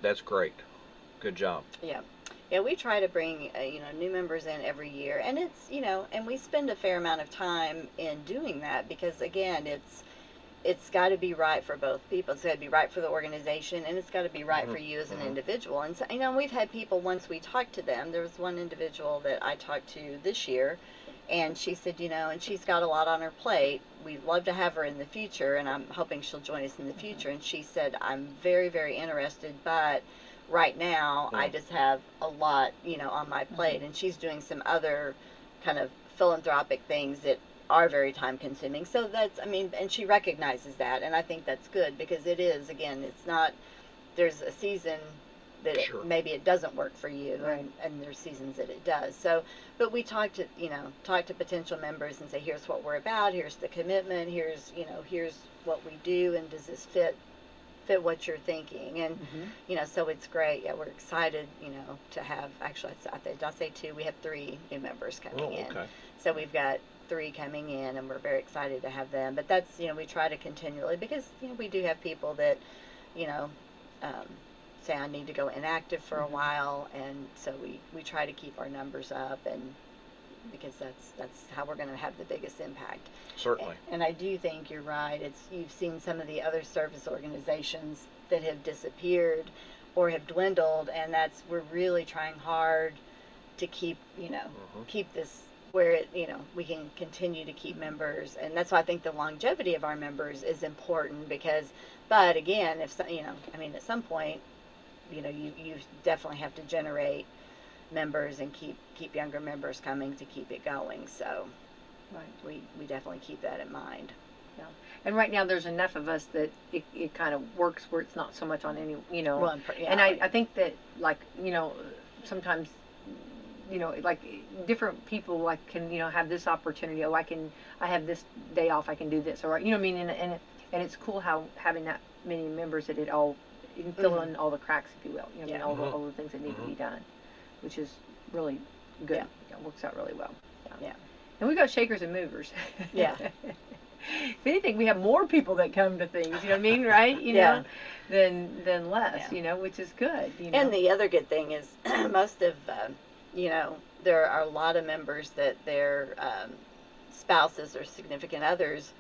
that's great. Good job. Yeah. Yeah, we try to bring new members in every year, and it's and we spend a fair amount of time in doing that, because again, it's got to be right for both people. It's got to be right for the organization, and it's got to be right for you as an individual. And so, we've had people, once we talked to them, there was one individual that I talked to this year, and she said, and she's got a lot on her plate. We'd love to have her in the future, and I'm hoping she'll join us in the future. And she said, I'm very, very interested, but right now I just have a lot, on my plate. And she's doing some other kind of philanthropic things that are very time consuming. So that's, and she recognizes that, and I think that's good, because it is, again, it's not, there's a season that maybe it doesn't work for you, and there's seasons that it does. So, but we talk to potential members and say, here's what we're about, here's the commitment, here's what we do, and does this fit fit what you're thinking. And Mhm. you know, so it's great. Yeah, we're excited, you know, to have, actually, did I say two? We have 3 new members coming in. Okay. So we've got 3 coming in, and we're very excited to have them. But that's, you know, we try to continually, because, you know, we do have people that, you know, um, say I need to go inactive for a while, and so we try to keep our numbers up, and because that's how we're going to have the biggest impact. Certainly. And I do think you're right. You've seen some of the other service organizations that have disappeared or have dwindled, and we're really trying hard to keep, you know, keep this where it, you know, we can continue to keep members. And that's why I think the longevity of our members is important, because, but again, you know, I mean, at some point, you know, you definitely have to generate members and keep younger members coming to keep it going. So Right. we definitely keep that in mind. Yeah. And right now there's enough of us that it kind of works where it's not so much on any, you know. Well, yeah, and I think that, like, you know, sometimes, you know, like different people like can, you know, have this opportunity. Oh, I have this day off, I can do this, or, you know what I mean. And it's cool how having that many members that it can fill in all the cracks, if you will. You know, Yeah. what I mean, all the things that need to be done, which is really good. Yeah. It works out really well. Yeah. And we got shakers and movers. Yeah. If anything, we have more people that come to things, you know what I mean, right? You know, than less, Yeah. you know, which is good. You know? And the other good thing is most of, you know, there are a lot of members that their spouses or significant others,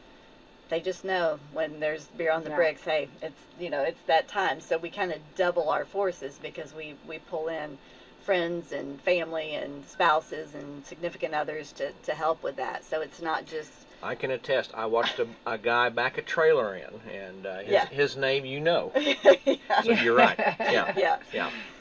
they just know when there's beer on the bricks, hey, it's, you know, it's that time. So we kind of double our forces, because we pull in friends and family and spouses and significant others to help with that. So it's not just... I can attest. I watched a guy back a trailer in, and his name, you know. So you're right. Yeah.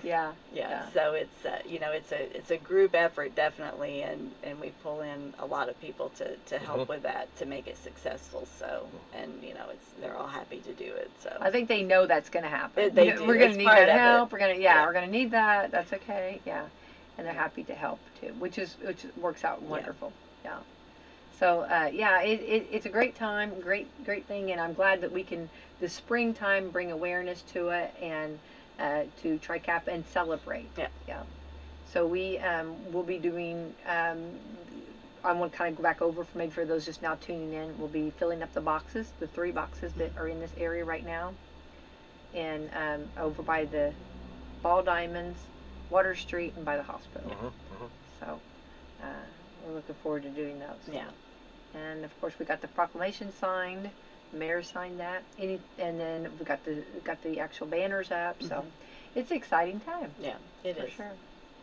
Yeah. So it's you know, it's a group effort, definitely, and we pull in a lot of people to help with that, to make it successful. So, and you know, they're all happy to do it. So I think they know that's going to happen. They do. We're going to need that help. We're going to need that. That's okay. Yeah. And they're happy to help too, which works out wonderful. Yeah. So it's a great time, great thing, and I'm glad that we can, the springtime, bring awareness to it, and to TRICAP and celebrate. Yeah. So we will be doing. I want to kind of go back over for those just now tuning in. We'll be filling up the boxes, the 3 boxes that are in this area right now, and over by the Ball Diamonds, Water Street, and by the hospital. So we're looking forward to doing those. Yeah. And of course we got the proclamation signed, the mayor signed that, and then we got the actual banners up. So it's an exciting time. Yeah, it is. For sure.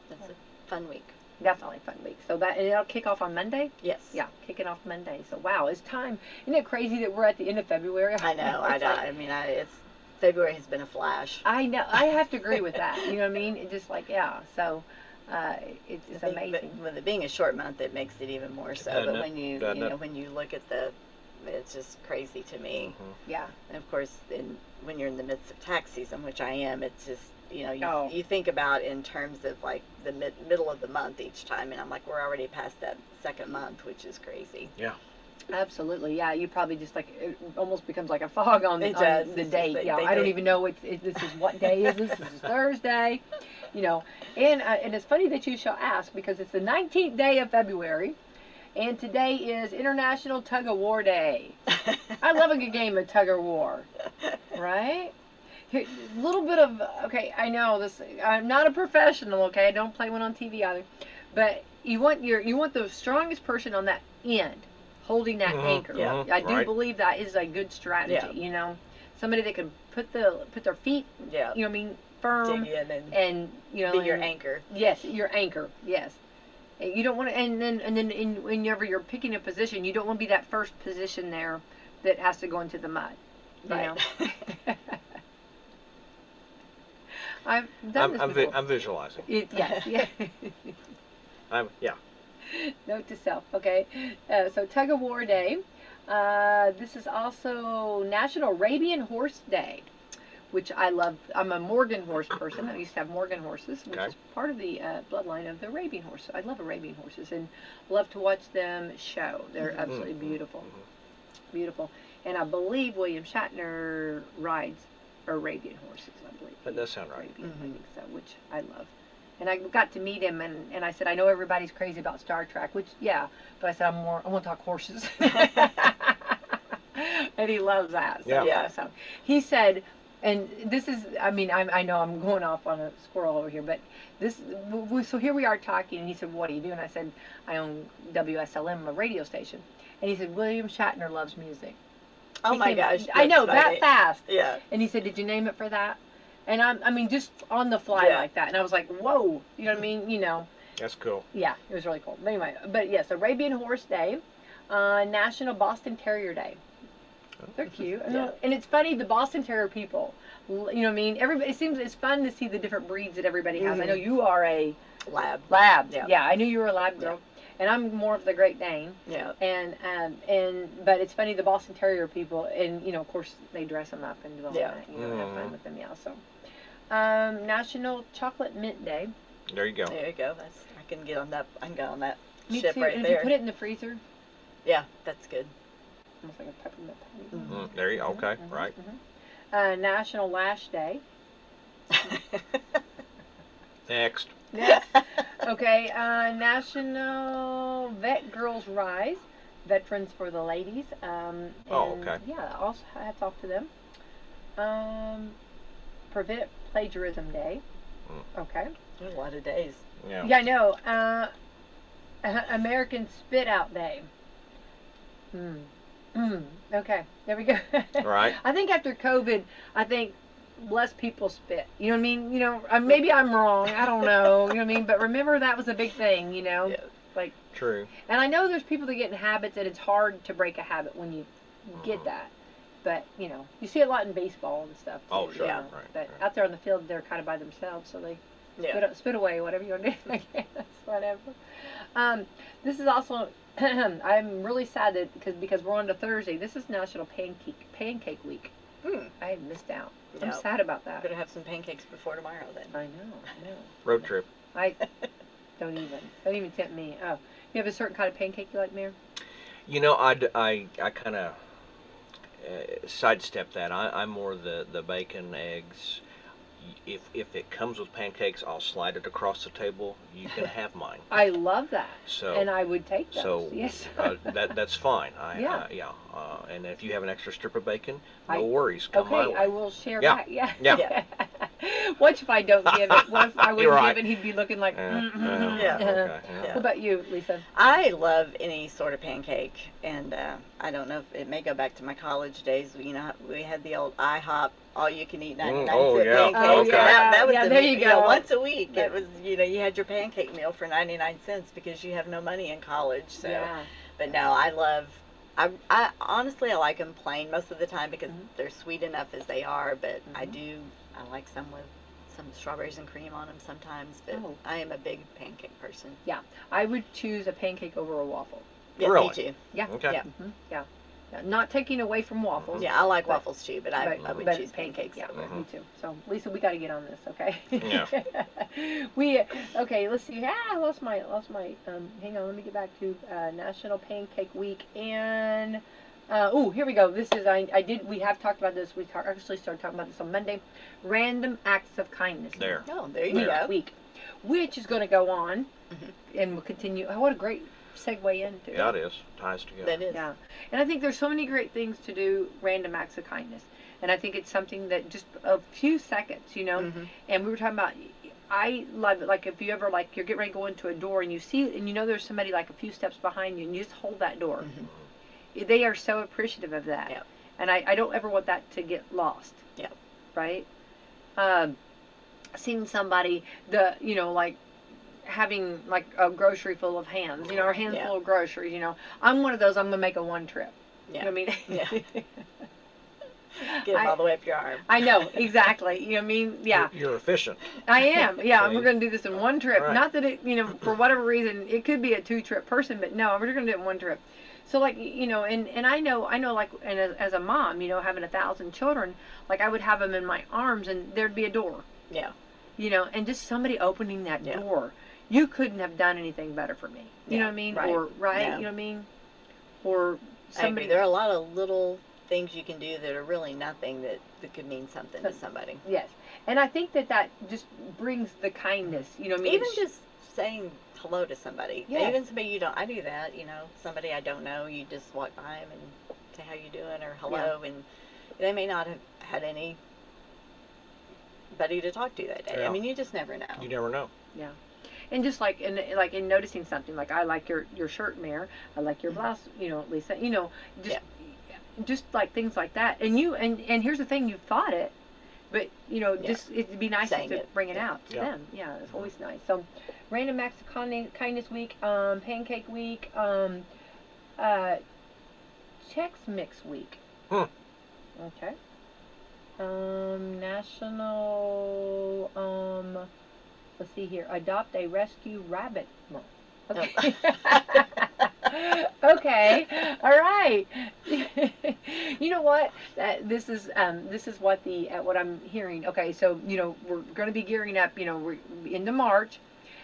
It's a fun week. Definitely a fun week. So it'll kick off on Monday? Yes. Yeah, kicking off Monday. So wow, it's time. Isn't it crazy that we're at the end of February? I know. I mean, February has been a flash. I know. I have to agree with that. You know what I mean? It just like, yeah. So it's amazing. But with it being a short month, it makes it even more so. But when you know, when you look at it's just crazy to me. Yeah. And of course, when you're in the midst of tax season, which I am, it's just, you know, you think about in terms of like the middle of the month each time, and I'm like, we're already past that second month, which is crazy. Yeah. Absolutely, yeah. You probably just like, it almost becomes like a fog on the date. Yeah, I don't even know this is what day is this? This is Thursday, you know. And it's funny that you shall ask, because it's the 19th day of February, and today is International Tug of War Day. I love a good game of tug of war, right? A little bit of, okay, I know this. I'm not a professional, okay. I don't play one on TV either, but you want the strongest person on that end, holding that anchor. Yeah. I do believe that is a good strategy. You know, somebody that can put their feet, you know what I mean, firm, dig in and you know, be your anchor. Yes, your anchor. Yes. You don't want to, and then whenever you're picking a position, you don't want to be that first position there that has to go into the mud. You know. I've done this before. I'm visualizing. Yes. Yeah. Yeah. Note to self. Okay. So Tug of War Day. This is also National Arabian Horse Day, which I love. I'm a Morgan horse person. I used to have Morgan horses, which is part of the bloodline of the Arabian horse. I love Arabian horses and love to watch them show. They're absolutely beautiful. Beautiful. And I believe William Shatner rides Arabian horses, I believe. That does sound right. Arabian, I think so, which I love. And I got to meet him, and I said, I know everybody's crazy about Star Trek, which, yeah, but I said, I want to talk horses. And he loves that. So, Yeah. So he said, and this is, I mean, I know I'm going off on a squirrel over here, but so here we are talking, and he said, what do you do? And I said, I own WSLM, a radio station. And he said, William Shatner loves music. Oh my gosh. I know, that's funny. that fast. Yeah. And he said, did you name it for that? And I mean, just on the fly like that. And I was like, whoa, you know what I mean? You know. That's cool. Yeah, it was really cool. But anyway, but yes, Arabian Horse Day, National Boston Terrier Day. They're cute. Yeah. And it's funny, the Boston Terrier people, you know what I mean? Everybody, it's fun to see the different breeds that everybody has. I know you are a Lab. Yeah. I knew you were a lab girl. And I'm more of the Great Dane. Yeah. But it's funny, the Boston Terrier people, and you know, of course, they dress them up and do all that. You know, have fun with them. Yeah. So, National Chocolate Mint Day. There you go. There you go. I can get on that. I can get on that Me ship too. right And there. if you put it in the freezer, Yeah, that's good. almost like a peppermint patty. There you go. Okay, right. National Lash Day. Next. Yes. Okay. National Vet Girls Rise. Veterans for the ladies. Okay. Yeah. Also, hats off to them. Prevent Plagiarism Day. Okay. There's a lot of days. Yeah. Yeah, I know. American Spit Out Day. Okay, there we go. Right. I think after COVID, I think less people spit. You know what I mean? You know, maybe I'm wrong. I don't know. You know what I mean? But remember, that was a big thing. You know, like. True. And I know there's people that get in habits, and it's hard to break a habit when you get that. But you know, you see a lot in baseball and stuff. Too, Oh, sure. you know, Right. But out there on the field, they're kind of by themselves, so they spit away whatever you want to do. I guess whatever. This is also. I'm really sad that because we're on to Thursday. This is National Pancake Week. I had missed out. I'm sad about that. Better have some pancakes before tomorrow then. I know. Road trip. I don't even tempt me. Oh, you have a certain kind of pancake you like, Mayor? You know, I kind of sidestep that. I'm more the bacon, eggs. If it comes with pancakes, I'll slide it across the table. You can have mine. I love that. So and I would take those. So yes. that's fine. And if you have an extra strip of bacon, no worries. Come my way. I will share Yeah. back. Yeah. Yeah. What if I don't give it? What if I wouldn't right. give it? He'd be looking like. Okay, What about you, Lisa? I love any sort of pancake, and I don't know if it may go back to my college days. You know, we had the old IHOP all-you-can-eat 99-cent pancakes. Oh, okay. That was there you go. once a week. It was you had your pancake meal for 99 cents because you have no money in college. So, but no, I love. I honestly I like them plain most of the time because they're sweet enough as they are. But I like some with some strawberries and cream on them sometimes. But I am a big pancake person. Yeah, I would choose a pancake over a waffle. Yeah, Really? me too. Yeah. Okay. Yeah. Yeah. Not taking away from waffles. Yeah, I like waffles too, but I would but choose pancakes. Yeah, over. me too. So, Lisa, we got to get on this, okay? Yeah. Okay. Let's see. I lost my. Hang on. Let me get back to National Pancake Week and. Here we go. This is we have talked about this. We actually started talking about this on Monday. Random Acts of Kindness. There. Oh, there you go. Week, which is going to go on, and we'll continue. Oh, what a great segue into. Yeah, it is. Ties together. That is. Yeah. And I think there's so many great things to do, random acts of kindness. And I think it's something that just a few seconds, you know. And we were talking about, I love it. Like if you ever, like you're getting ready to go into a door and you see, and you know there's somebody like a few steps behind you and you just hold that door. They are so appreciative of that. Yeah. And I don't ever want that to get lost. Yeah. Right? Seeing somebody, like, having like a grocery full of hands, or a handful of groceries, I'm one of those. I'm gonna make a one trip. Yeah. You know what I mean? Yeah. Get them all the way up your arm. I know, exactly. You know what I mean? Yeah. You're efficient. I am. Yeah, we're gonna do this in one trip. Right. Not that it, for whatever reason, it could be a 2-trip person, but no, we're gonna do it in one trip. So like, and I know like, and as a mom, having 1,000 children, like I would have them in my arms, and there'd be a door. Yeah. And just somebody opening that door. You couldn't have done anything better for me. You know what I mean? Right. Or, right? Yeah. You know what I mean? Or I agree. There are a lot of little things you can do that are really nothing that could mean something to somebody. Yes, and I think that just brings the kindness. You know, I mean, Even just saying hello to somebody. Yes. Even somebody you don't. I do that. You know, somebody I don't know. You just walk by them and say how you doing or hello, and they may not have had anybody to talk to that day. Yeah. I mean, you just never know. You never know. Yeah. And just like in noticing something, like I like your shirt, Mayor. I like your blouse, you know, Lisa. You know, just like things like that. And here's the thing, you thought it, but you know, just it'd be nice just to bring it out to them. Yeah, it's always nice. So, random acts of kindness week, pancake week, Chex Mix week. Okay. National let's see here. Adopt a rescue rabbit month. Okay. Okay. All right. You know what? This is what what I'm hearing. Okay, so you know we're going to be gearing up. You know, we're into March,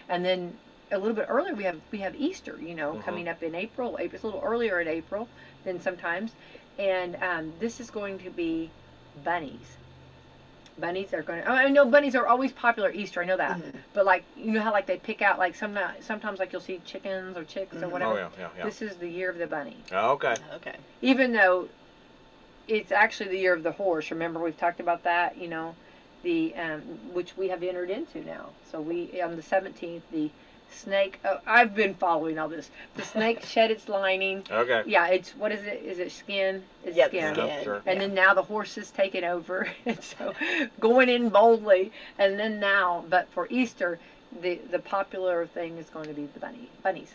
and then a little bit earlier we have Easter. You know, coming up in April. It's a little earlier in April than sometimes, and this is going to be bunnies. Bunnies are going to, I know bunnies are always popular at Easter, I know that. But like, you know how like they pick out, like sometimes like you'll see chickens or chicks or whatever. Oh, yeah. This is the year of the bunny. Oh, okay. Okay. Even though it's actually the year of the horse. Remember we've talked about that, you know, the, which we have entered into now. So we, on the 17th, the snake, I've been following all this. The snake shed its lining. Okay. Yeah, it's, what is it? Is it skin? It's skin. Skin. Sure. And then now the horse is taking over. And so going in boldly. And then now, but for Easter, the popular thing is going to be the bunnies.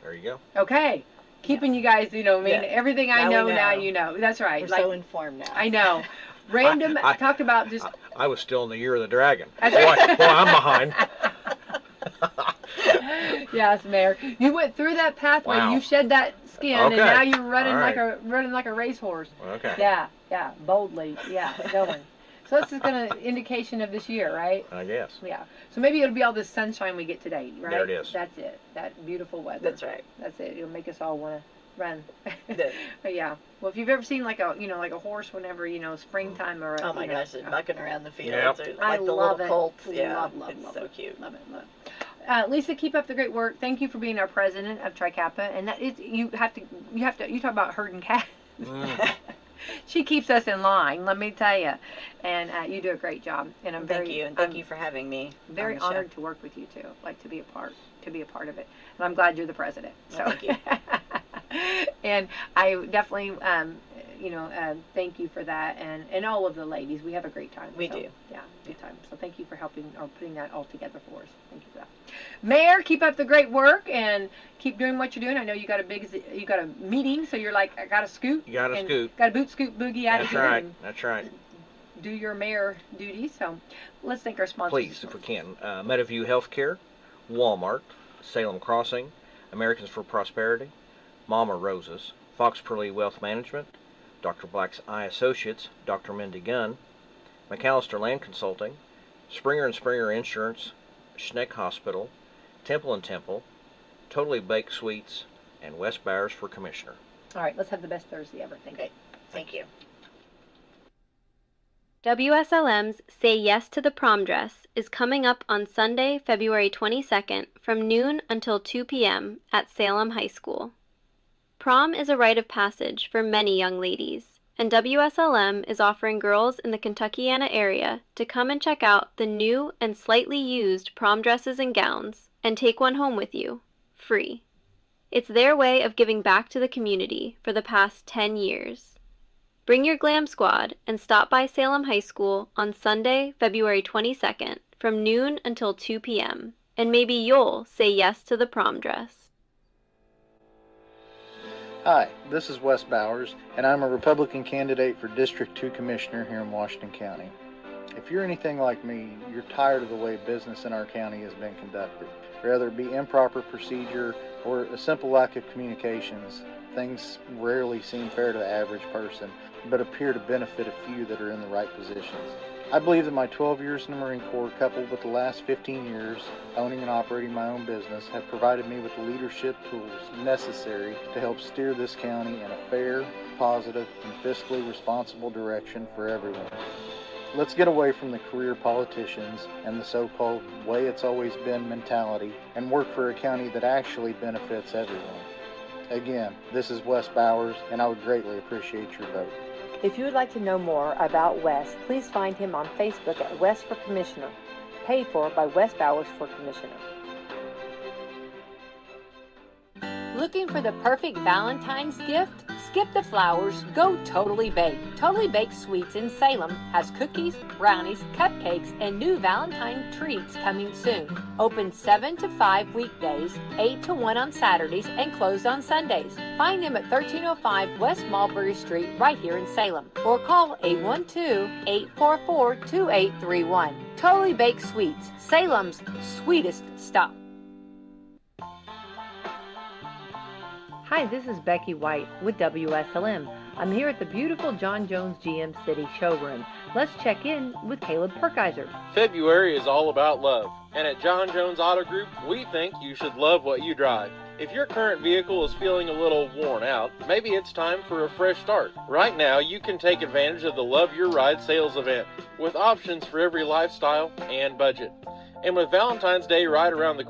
There you go. Okay. Keeping you guys, you know, I mean, everything I know, now you know. That's right. We're so informed now. I know. Random, talked about just... I was still in the year of the dragon. That's Boy, right. boy, I'm behind. Yes, Mayor. You went through that pathway. Wow. You shed that skin, and Okay. now you're running All right. running like a racehorse. Okay. Yeah, boldly. Yeah, going. So this is gonna indication of this year, right? I guess. Yeah. So maybe it'll be all this sunshine we get today, right? There it is. That's it. That beautiful weather. That's right. That's it. It'll make us all want to run. Good. But yeah. Well, if you've ever seen like a horse whenever springtime or Oh my gosh, they're bucking around the fields. Yep. They're I like the love little colts. it. Yeah, Love it's so cute. Love it. Lisa, keep up the great work. Thank you for being our president of Tri Kappa. And that is, you talk about herding cats. She keeps us in line, let me tell you. And you do a great job. And I'm Thank you for having me. Very honored to work with you too. Like to be a part of it. And I'm glad you're the president. So Thank you. And I definitely thank you for that, and all of the ladies. We have a great time. We do. Yeah, good time. So thank you for helping or putting that all together for us. Thank you for that. Mayor, keep up the great work and keep doing what you're doing. I know you got a meeting, so you're like, I got to scoot. You got to scoot. Got to boot, scoot, boogie out of here. That's right. That's right. Do your mayor duties. So let's thank our sponsors. Please, if we can. MetaView Healthcare, Walmart, Salem Crossing, Americans for Prosperity, Mama Roses, Fox Perley Wealth Management, Dr. Black's Eye Associates, Dr. Mindy Gunn, McAllister Land Consulting, Springer & Springer Insurance, Schneck Hospital, Temple & Temple, Totally Baked Sweets, and Wes Bowers for Commissioner. All right, let's have the best Thursday ever. Thank you. Thank you. WSLM's Say Yes to the Prom Dress is coming up on Sunday, February 22nd from noon until 2 p.m. at Salem High School. Prom is a rite of passage for many young ladies, and WSLM is offering girls in the Kentuckiana area to come and check out the new and slightly used prom dresses and gowns and take one home with you, free. It's their way of giving back to the community for the past 10 years. Bring your glam squad and stop by Salem High School on Sunday, February 22nd from noon until 2 p.m. and maybe you'll say yes to the prom dress. Hi, this is Wes Bowers, and I'm a Republican candidate for District 2 Commissioner here in Washington County. If you're anything like me, you're tired of the way business in our county has been conducted. Whether it be improper procedure or a simple lack of communications, things rarely seem fair to the average person, but appear to benefit a few that are in the right positions. I believe that my 12 years in the Marine Corps, coupled with the last 15 years owning and operating my own business, have provided me with the leadership tools necessary to help steer this county in a fair, positive, and fiscally responsible direction for everyone. Let's get away from the career politicians and the so-called way it's always been mentality and work for a county that actually benefits everyone. Again, this is Wes Bowers, and I would greatly appreciate your vote. If you would like to know more about Wes, please find him on Facebook at Wes for Commissioner, paid for by Wes Bowers for Commissioner. Looking for the perfect Valentine's gift? Skip the flowers, go Totally Baked. Totally Baked Sweets in Salem has cookies, brownies, cupcakes, and new Valentine treats coming soon. Open 7 to 5 weekdays, 8 to 1 on Saturdays, and closed on Sundays. Find them at 1305 West Mulberry Street right here in Salem, or call 812-844-2831. Totally Baked Sweets, Salem's sweetest stop. Hi, this is Becky White with WSLM. I'm here at the beautiful John Jones GM City showroom. Let's check in with Caleb Perkiser. February is all about love, and at John Jones Auto Group, we think you should love what you drive. If your current vehicle is feeling a little worn out, maybe it's time for a fresh start. Right now, you can take advantage of the Love Your Ride sales event with options for every lifestyle and budget. And with Valentine's Day right around the corner,